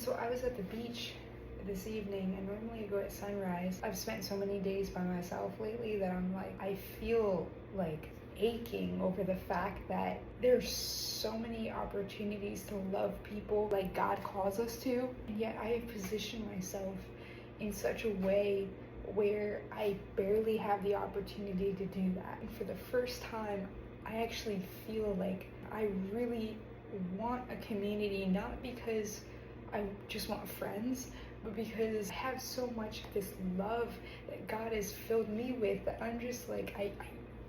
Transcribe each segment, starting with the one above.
So I was at the beach this evening, and normally I go at sunrise. I've spent so many days by myself lately that I'm like, I feel like aching over the fact that there's so many opportunities to love people like God calls us to, and yet I have positioned myself in such a way where I barely have the opportunity to do that. And for the first time, I actually feel like I really want a community, not because I just want friends, but because I have so much of this love that God has filled me with that I'm just like, I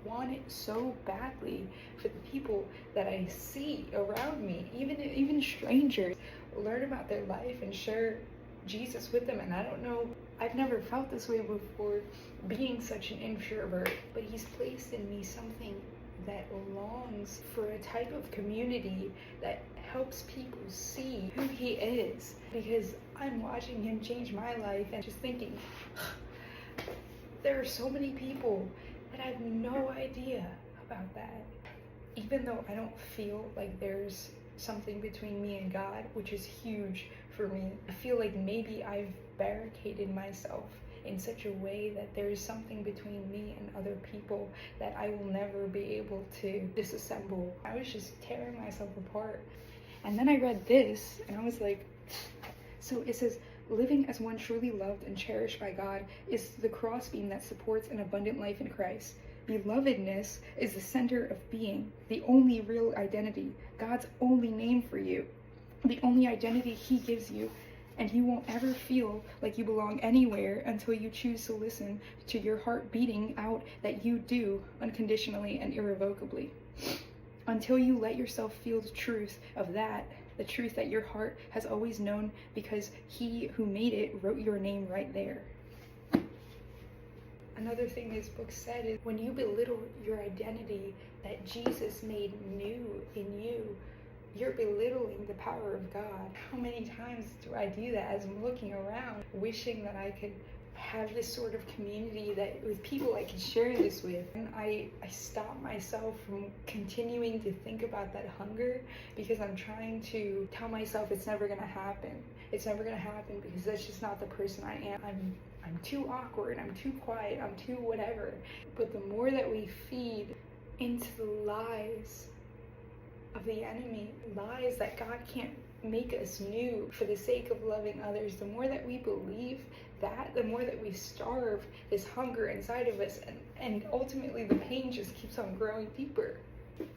want it so badly for the people that I see around me, even strangers, learn about their life and share Jesus with them. And I don't know, I've never felt this way before, being such an introvert, but He's placed in me something that longs for a type of community that helps people see who He is, because I'm watching Him change my life and just thinking, there are so many people that I have no idea about that. Even though I don't feel like there's something between me and God, which is huge for me, I feel like maybe I've barricaded myself in such a way that there is something between me and other people that I will never be able to disassemble. I was just tearing myself apart. And then I read this and I was like, so it says, living as one truly loved and cherished by God is the crossbeam that supports an abundant life in Christ. Belovedness is the center of being, the only real identity, God's only name for you, the only identity He gives you. And you won't ever feel like you belong anywhere until you choose to listen to your heart beating out that you do unconditionally and irrevocably. Until you let yourself feel the truth of that, the truth that your heart has always known, because He who made it wrote your name right there. Another thing this book said is, when you belittle your identity that Jesus made new in you, you're belittling the power of God. How many times do I do that as I'm looking around, wishing that I could have this sort of community that with people I could share this with? And I stop myself from continuing to think about that hunger, because I'm trying to tell myself it's never gonna happen. It's never gonna happen because that's just not the person I am. I'm too awkward, I'm too quiet, I'm too whatever. But the more that we feed into the lies of the enemy, lies that God can't make us new for the sake of loving others, the more that we believe that, the more that we starve this hunger inside of us, and ultimately the pain just keeps on growing deeper.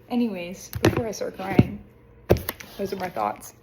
Anyways, before I start crying, those are my thoughts.